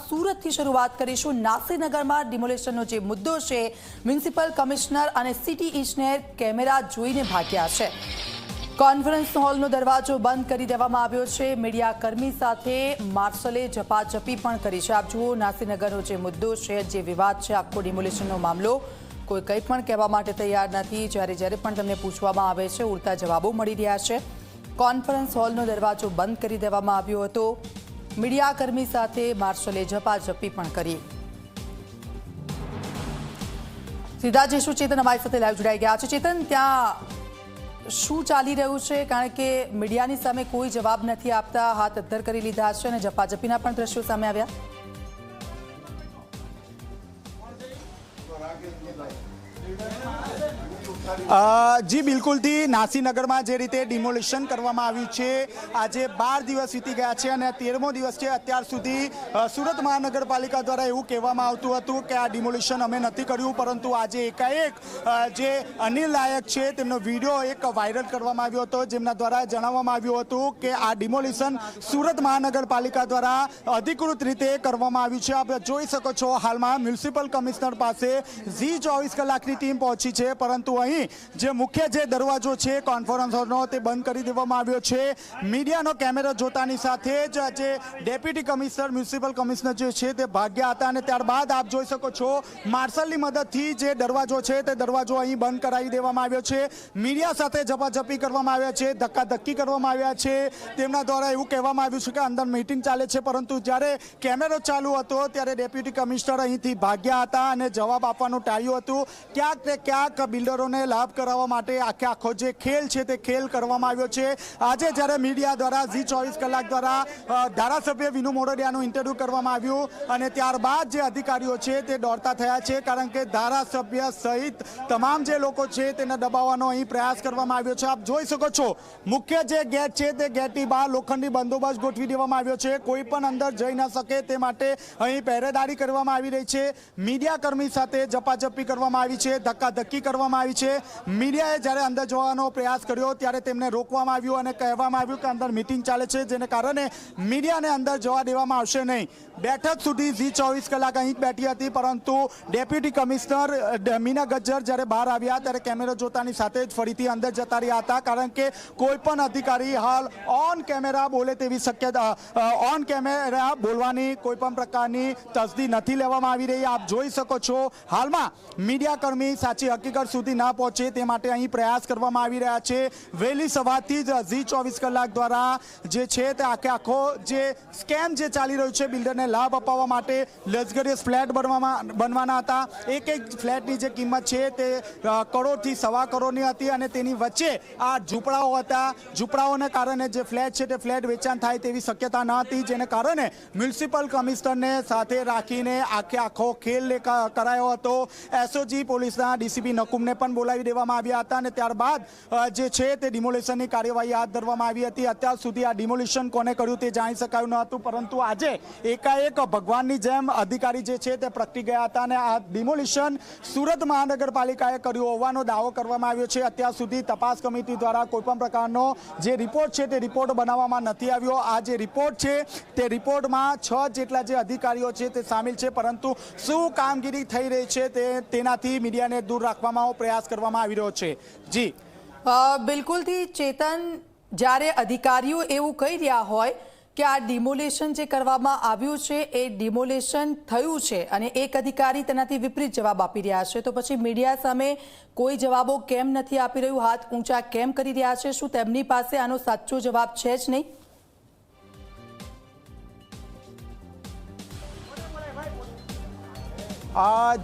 સુરતથી શરૂઆત કરીશું। નાસીનગરમાં ડિમોલેશનનો જે મુદ્દો છે, મ્યુનિસિપલ કમિશનર અને સિટી ઇજનેર કેમેરા જોઈને ભાગ્યા છે। કોન્ફરન્સ હોલનો દરવાજો બંધ કરી દેવામાં આવ્યો છે। મીડિયાકર્મી સાથે માર્શલે ઝપાઝપી પણ કરી છે। આપ જુઓ, નાસીનગરનો જે મુદ્દો છે, જે વિવાદ છે, આખો ડિમોલેશનનો મામલો, કોઈ કંઈ પણ કહેવા માટે તૈયાર નથી। જ્યારે પણ તેમને પૂછવામાં આવે છે, ઉલટા જવાબો મળી રહ્યા છે। કોન્ફરન્સ હોલનો દરવાજો બંધ કરી દેવામાં આવ્યો હતો। મીડિયાકર્મી સાથે માર્શલે ઝપાઝપી પણ કરી। સીધા જઈશું ચેતન અમારી સાથે લાઈવ જોડાઈ ગયા છે। ચેતન, ત્યાં શું ચાલી રહ્યું છે? કારણ કે મીડિયાની સામે કોઈ જવાબ નથી આપતા, હાથ અદ્ધર કરી લીધા છે અને ઝપાઝપીના પણ દ્રશ્યો સામે આવ્યા। જી બિલકુલથી નાસીનગરમાં જે રીતે ડિમોલિશન કરવામાં આવ્યું છે, આજે 12 દિવસ વીતી ગયા છે અને 13મો દિવસ છે। અત્યાર સુધી સુરત મહાનગરપાલિકા દ્વારા એવું કહેવામાં આવતું હતું કે આ ડિમોલિશન અમે નથી કર્યું, પરંતુ આજે એકાએક જે અનિલ નાયક છે તેમનો વિડીયો એક વાયરલ કરવામાં આવ્યો હતો, જેમના દ્વારા જણાવવામાં આવ્યું હતું કે આ ડિમોલિશન સુરત મહાનગરપાલિકા દ્વારા અધિકૃત રીતે કરવામાં આવ્યું છે। આપ જોઈ શકો છો, હાલમાં મ્યુનિસિપલ કમિશનર પાસે ઝી 24 કલાકની ટીમ પહોંચી છે, પરંતુ અહીં જે મુખ્ય જે દરવાજો છે કોન્ફરન્સ હોલનો, તે બંધ કરી દેવામાં આવ્યો છે। મીડિયાનો કેમેરો જોતાની સાથે જ જે ડેપ્યુટી કમિશનર, મ્યુનિસિપલ કમિશનર જે છે તે ભાગ્યા હતા અને ત્યારબાદ આપ જોઈ શકો છો, માર્શલની મદદથી જે દરવાજો છે તે દરવાજો અહીં બંધ કરાવી દેવામાં આવ્યો છે। મીડિયા સાથે ઝપાઝપી કરવામાં આવ્યા છે, ધક્કાધક્કી કરવામાં આવ્યા છે। તેમના દ્વારા એવું કહેવામાં આવ્યું છે કે અંદર મીટિંગ ચાલે છે, પરંતુ જ્યારે કેમેરો ચાલુ હતો ત્યારે ડેપ્યુટી કમિશનર અહીંથી ભાગ્યા હતા અને જવાબ આપવાનું ટાળ્યું હતું। ક્યાંક ને ક્યાંક બિલ્ડરોને લાભ કરાવવા માટે આખો જે ખેલ છે તે ખેલ કરવામાં આવ્યો છે। આજે જ્યારે મીડિયા દ્વારા ઝી 24 કલાક દ્વારા ધારાસભ્ય વિનુ મોરડિયાનું ઇન્ટરવ્યૂ કરવામાં આવ્યું અને ત્યારબાદ જે અધિકારીઓ છે તે દોડતા થયા છે, કારણ કે ધારાસભ્ય સહિત તમામ જે લોકો છે તેને દબાવવાનો અહીં પ્રયાસ કરવામાં આવ્યો છે। આપ જોઈ શકો છો, મુખ્ય જે ગેટ છે તે ગેટની બહાર લોખંડી બંદોબસ્ત ગોઠવી દેવામાં આવ્યો છે, કોઈ પણ અંદર જઈ ન શકે તે માટે અહીં પહેરેદારી કરવામાં આવી રહી છે। મીડિયાકર્મી સાથે ઝપાઝપી કરવામાં આવી છે, ધક્કાધક્કી કરવામાં આવી છે। મીડિયાએ જ્યારે અંદર જવાનો પ્રયાસ કર્યો ત્યારે તેમને રોકવામાં આવ્યું અને કહેવામાં આવ્યું કે અંદર મીટિંગ ચાલે છે, જેને કારણે મીડિયાને અંદર જવા દેવામાં આવશે નહીં। બેઠક સુધી ઝી 24 કલાક અહીં બેઠી હતી, પરંતુ ડેપ્યુટી કમિશનર મીના ગજ્જર જ્યારે બહાર આવ્યા ત્યારે કેમેરો જોતાની સાથે જ ફરીથી અંદર જતા રહ્યા હતા, કારણ કે કોઈ પણ અધિકારી હાલ ઓન કેમેરા બોલે તેવી શક્યતા, ઓન કેમેરા બોલવાની કોઈ પણ પ્રકારની તસદી નથી લેવામાં આવી રહી। આપ જોઈ શકો છો, હાલમાં મીડિયાકર્મી સાચી હકીકત સુધી ના પહોંચે તે માટે અહીં પ્રયાસ કરવામાં આવી રહ્યા છે। વહેલી સવારથી જ ઝી 24 કલાક દ્વારા જે છે તે આખો જે સ્કેમ જે ચાલી રહ્યું છે, બિલ્ડરને લાભ અપાવવા માટે લક્ઝરિયસ ફ્લેટ બનવાના હતા। એક ફ્લેટની જે કિંમત છે તે કરોડથી સવા કરોડની હતી અને તેની વચ્ચે આ ઝૂંપડાઓ હતા। ઝૂંપડાઓને કારણે જે ફ્લેટ છે તે ફ્લેટ વેચાણ થાય તેવી શક્યતા ન હતી, જેને કારણે મ્યુનિસિપલ કમિશનરને સાથે રાખીને આખો ખેલ કરાયો હતો। એસઓજી પોલીસના ડીસીપી નકુમને પણ બોલાવી દેવામાં આવ્યા હતા અને ત્યારબાદ જે છે તે ડિમોલિશનની કાર્યવાહી હાથ ધરવામાં આવી હતી। અત્યાર સુધી આ ડિમોલિશન કોને કર્યું તે જાણી શકાયું ન હતું, પરંતુ આજે એકાએક ભગવાનની જેમ અધિકારી જે છે તે પ્રગટી ગયા હતા અને આ ડિમોલિશન સુરત મહાનગરપાલિકાએ કર્યું હોવાનો દાવો કરવામાં આવ્યો છે। અત્યાર સુધી તપાસ કમિટી દ્વારા કોઈપણ પ્રકારનો જે રિપોર્ટ છે તે રિપોર્ટ બનાવવામાં નથી આવ્યો। આ જે રિપોર્ટ છે તે રિપોર્ટમાં 6 જેટલા જે અધિકારીઓ છે તે સામેલ છે, પરંતુ શું કામગીરી થઈ રહી છે તેનાથી મીડિયાને દૂર રાખવામાં પ્રયાસ કરવામાં આવી રહ્યો છે। જી બિલકુલથી ચેતન, જ્યારે અધિકારીઓ એવું કહી રહ્યા હોય કે આ ડિમોલેશન જે કરવામાં આવ્યું છે એ ડિમોલેશન થયું છે અને એક અધિકારી તેનાથી વિપરીત જવાબ આપી રહ્યા છે, તો પછી મીડિયા સામે કોઈ જવાબો કેમ નથી આપી રહ્યું, હાથ ઊંચા કેમ કરી રહ્યા છે? શું તેમની પાસે આનો સાચો જવાબ છે જ નહીં?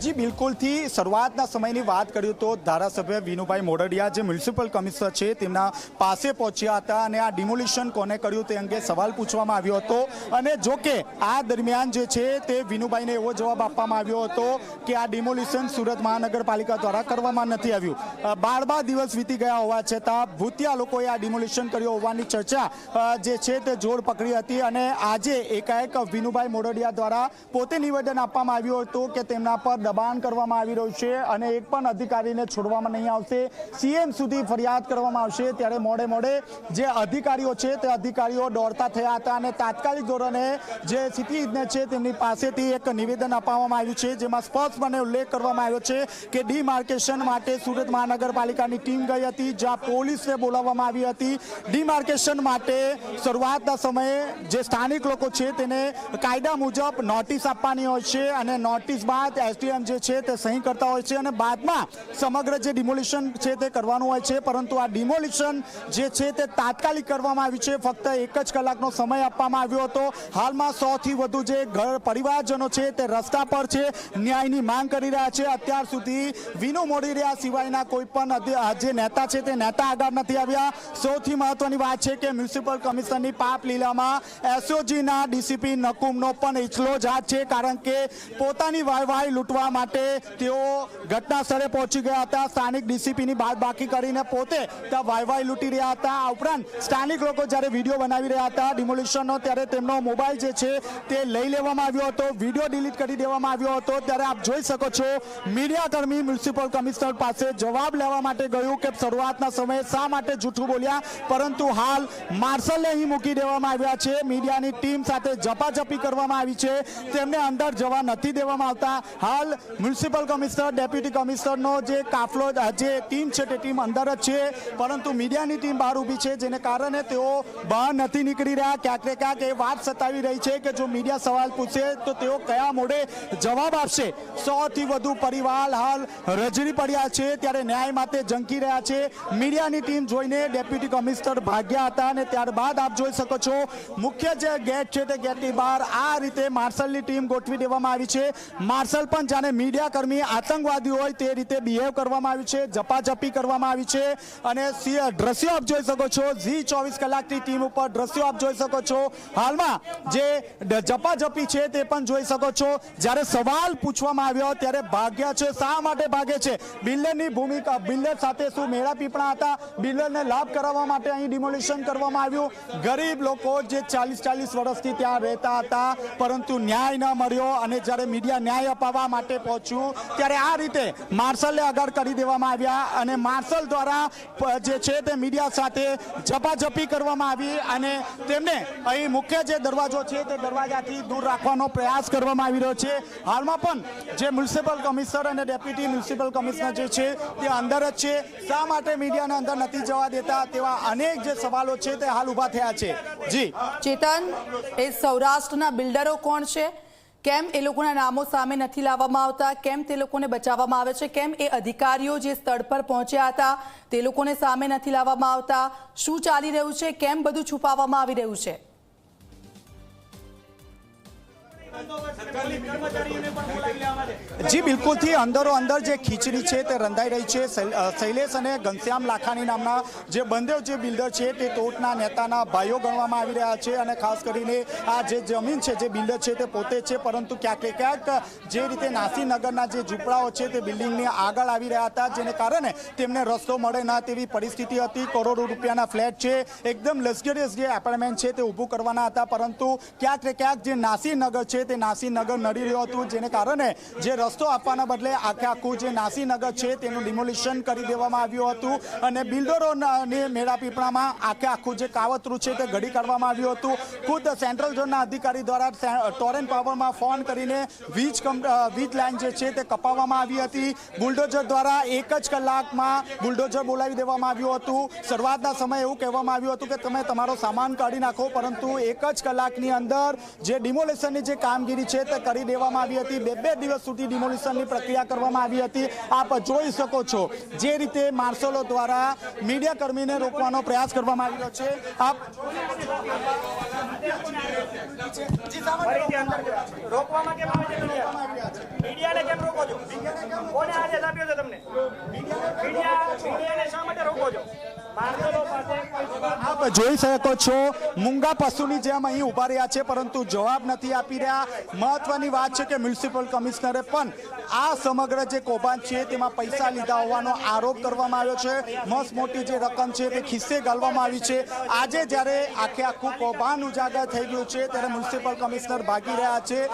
જી બિલકુલથી શરૂઆતના સમયની વાત કરીએ તો ધારાસભ્ય વિનુભાઈ મોરડિયા જે મ્યુનિસિપલ કમિશનર છે તેમના પાસે પહોંચ્યા હતા અને આ ડિમોલિશન કોને કર્યું તે અંગે સવાલ પૂછવામાં આવ્યો હતો અને જો કે આ દરમિયાન જે છે તે વિનુભાઈને એવો જવાબ આપવામાં આવ્યો હતો કે આ ડિમોલિશન સુરત મહાનગરપાલિકા દ્વારા કરવામાં નથી આવ્યું। 12 દિવસ વીતી ગયા હોવા છતાં ભૂતિયા લોકોએ આ ડિમોલિશન કર્યું હોવાની ચર્ચા જે છે તે જોર પકડી હતી અને આજે એકાએક વિનુભાઈ મોરડિયા દ્વારા પોતે નિવેદન આપવામાં આવ્યું હતું કે તેમના પર દબાણ કરવામાં આવી રહ્યું છે અને એક પણ અધિકારીને છોડવામાં નહીં આવશે, સીએમ સુધી ફરિયાદ કરવામાં આવશે, ત્યારે મોડે મોડે જે અધિકારીઓ છે તે અધિકારીઓ દોડતા થયા હતા અને તાત્કાલિક ધોરણે જે સિટી ઇજનેર છે તેમની પાસેથી એક નિવેદન અપાવવામાં આવ્યું છે, જેમાં સ્પષ્ટપણે ઉલ્લેખ કરવામાં આવ્યો છે કે ડિમાર્કેશન માટે સુરત મહાનગરપાલિકાની ટીમ ગઈ હતી, જ્યાં પોલીસને બોલાવવામાં આવી હતી. ડિમાર્કેશન માટે શરૂઆતના સમયે જે સ્થાનિક લોકો છે તેને કાયદા મુજબ નોટિસ આપવાની હોય છે અને નોટિસ બાદ એસડીએમ જે છે તે સહી કરતા હોય છે અને બાદમાં સમગ્ર જે ડિમોલિશન છે તે કરવાનું હોય છે. પરંતુ આ ડિમોલિશન જે છે તે તાત્કાલિક કરવામાં આવ્યું છે, ફક્ત 1 જ કલાકનો સમય આપવામાં આવ્યો હતો. હાલમાં 100 થી વધુ જે ઘર પરિવારજનો છે તે રસ્તા પર છે, ન્યાયની માંગ કરી રહ્યા છે. અત્યાર સુધી વિનુ મોડીરિયા સિવાયના કોઈ પણ જે નેતા છે તે નેતા આગળ નથી આવ્યા. સૌથી મહત્વની વાત છે કે મ્યુનિસિપલ કમિશનરની પાપ લીલામાં એસઓજીના ડીસીપી નકુમનો પણ ઇચલો જ હાથ છે, કારણ કે પોતાની વાહવાહી લૂંટવા માટે તેઓ ઘટના સ્થળે પહોંચી ગયા હતા. સ્થાનિક ડીસીપીની બાદબાકી કરીને પોતે ત્યાં વાહવાહી લૂંટી રહ્યા હતા. આ ઉપરાંત સ્થાનિક લોકો જ્યારે વિડીયો બનાવી રહ્યા હતા ડિમોલિશનનો, ત્યારે તેમનો મોબાઈલ જે છે તે લઈ લેવામાં આવ્યો હતો, વિડીયો ડિલીટ કરી દેવામાં આવ્યો હતો. ત્યારે આપ જોઈ શકો છો મીડિયાકર્મી મ્યુનિસિપલ કમિશનર પાસે જવાબ લેવા માટે ગયું કે શરૂઆતના સમયે શા માટે જૂઠું બોલ્યા, પરંતુ હાલ માર્શલને અહીં મૂકી દેવામાં આવ્યા છે. મીડિયાની ટીમ સાથે ઝપાઝપી કરવામાં આવી છે, તેમને અંદર જવા નથી દેવામાં આવતા. હાલ મ્યુનિસિપલ કમિશનર, ડેપ્યુટી કમિશનરનો જે કાફલો, જે ટીમ છે તે ટીમ અંદર જ છે, પરંતુ મીડિયાની ટીમ બહાર ઊભી છે, જેને કારણે તેઓ બહાર નથી નીકળી રહ્યા. ક્યાંક ને ક્યાંક એ વાત સતાવી રહી છે કે જો મીડિયા સવાલ પૂછે તો તેઓ કયા મોઢે જવાબ આપશે. 100 થી વધુ પરિવાર હાલ રજડી પડ્યા છે, ત્યારે ન્યાય માટે ઝંકી રહ્યા છે. મીડિયાની ટીમ જોઈને ડેપ્યુટી કમિશનર ભાગ્યા હતા અને ત્યારબાદ આપ જોઈ શકો છો મુખ્ય જે ગેટ છે તે ગેટની બહાર આ રીતે માર્શલની ટીમ ગોઠવી દેવામાં આવી છે. માર્શલ પણ જાણે મીડિયા કર્મી આતંકવાદી હોય તે રીતે બિહેવ કરવામાં આવ્યું છે, ઝપાઝપી કરવામાં આવી છે અને દ્રશ્યો આપ જોઈ શકો છો. ઝી 24 કલાકની ટીમ ઉપર દ્રશ્યો આપ જોઈ શકો છો. હાલમાં જે ઝપાઝપી છે તે પણ જોઈ શકો છો. જ્યારે સવાલ પૂછવામાં આવ્યો ત્યારે ભાગ્યા છે. શા માટે ભાગે છે? બિલ્ડરની ભૂમિકા, બિલ્ડર સાથે શું મેળા પીપળા હતા? બિલ્ડરને લાભ કરાવવા માટે અહીં ડિમોલિશન કરવામાં આવ્યું. ગરીબ લોકો જે 40 વર્ષથી ત્યાં રહેતા હતા, પરંતુ ન્યાય ન મળ્યો અને જ્યારે મીડિયા ન્યાય અપાવવા માટે પહોંચ્યું ત્યારે આ રીતે માર્શલને આગળ કરી દેવામાં આવ્યા અને માર્શલ દ્વારા જે છે તે મીડિયા સાથે ઝપાઝપી કરવામાં આવી અને તેમને અહીં મુખ્ય જે દરવાજો છે તે દરવાજાથી દૂર રાખવાનો પ્રયાસ કરવામાં આવી રહ્યો છે. હાલમાં પણ જે મ્યુનિસિપલ કમિશનર અને ડેપ્યુટી મ્યુનિસિપલ કમિશનર જે છે તે અંદર જ છે. શા માટે મીડિયાને અંદર નથી જવા દેતા, તેવા અનેક જે સવાલો છે તે હાલ ઊભા થયા છે. જી ચેતન, એ સૌરાષ્ટ્રના બિલ્ડરો કોણ છે? કેમ એ લોકોના નામો સામે નથી લાવવામાં આવતા? કેમ તે લોકોને બચાવવામાં આવે છે? કેમ એ અધિકારીઓ જે સ્થળ પર પહોંચ્યા હતા તે લોકોને સામે નથી લાવવામાં આવતા? શું ચાલી રહ્યું છે? કેમ બધું છુપાવવામાં આવી રહ્યું છે? જી બિલકુલથી અંદરો અંદર જે ખીચડી છે તે રંધાઈ રહી છે. શૈલેષ અને ઘનશ્યામ લાખાણી નામના જે બંદેવ જે બિલ્ડર છે તે ટોટના નેતાના ભાઈઓ ગણવામાં આવી રહ્યા છે અને ખાસ કરીને આ જે જમીન છે જે બિલ્ડર છે તે પોતે છે, પરંતુ ક્યાંક ને ક્યાંક જે રીતે નાસીનગરના જે ઝૂંપડાઓ છે તે બિલ્ડિંગની આગળ આવી રહ્યા હતા, જેને કારણે તેમને રસ્તો મળે ના તેવી પરિસ્થિતિ હતી. કરોડો રૂપિયાના ફ્લેટ છે, એકદમ લક્ઝરિયસ જે એપાર્ટમેન્ટ છે તે ઊભું કરવાના હતા, પરંતુ ક્યાંક ને ક્યાંક જે નાસીનગર છે તે નાસીનગર નડી રહ્યું હતું, જેને કારણે જે રસ્તો આપવાના બદલે આખું જે નાસીનગર છે તેનું ડિમોલિશન કરી દેવામાં આવ્યું હતું અને બિલ્ડરોને મેળા પીપળામાં આખું જે કાવતરું છે તે ઘડી કાઢવામાં આવ્યું હતું. ખુદ સેન્ટ્રલ ઝોનના અધિકારી દ્વારા ટોરેન્ટ પાવરમાં ફોન કરીને વીજ લાઈન જે છે તે કપાવવામાં આવી હતી. બુલડોઝર દ્વારા 1 જ કલાકમાં બુલડોઝર બોલાવી દેવામાં આવ્યું હતું. શરૂઆતના સમયે એવું કહેવામાં આવ્યું હતું કે તમે તમારો સામાન કાઢી નાખો, પરંતુ 1 જ કલાકની અંદર જે ડિમોલિશનની જે કામગીરી છે તે કરી દેવામાં આવી હતી. 2 દિવસ સુધી ડિમોલિશનની પ્રક્રિયા કરવામાં આવી હતી. આપ જોઈ શકો છો જે રીતે માર્શલો દ્વારા મીડિયા કર્મીને રોકવાનો પ્રયાસ કરવામાં આવી રહ્યો છે. આપ રોકવામાં કેમ આવે છે? મીડિયાને કેમ રોકો છો? કોને આદેશ આપ્યો છે તમને? મીડિયાને શા માટે રોકો છો? આપ જોઈ શકો છો મૂંગા પશુની જેમ અહીં ઉભા રહ્યા છે, પરંતુ જવાબ નથી આપી રહ્યા. મહત્વની વાત છે કે મ્યુનિસિપલ કમિશનરે પણ આ સમગ્ર જે કૌભાંડ છે તેમાં પૈસા લીધા હોવાનો આરોપ કરવામાં આવ્યો છે. મસ્ત મોટી જે રકમ છે તે ખિસ્સે ગાળવામાં આવી છે. આજે જ્યારે આખું કૌભાંડ ઉજાગર થઈ ગયું છે ત્યારે મ્યુનિસિપલ કમિશનર ભાગી રહ્યા છે.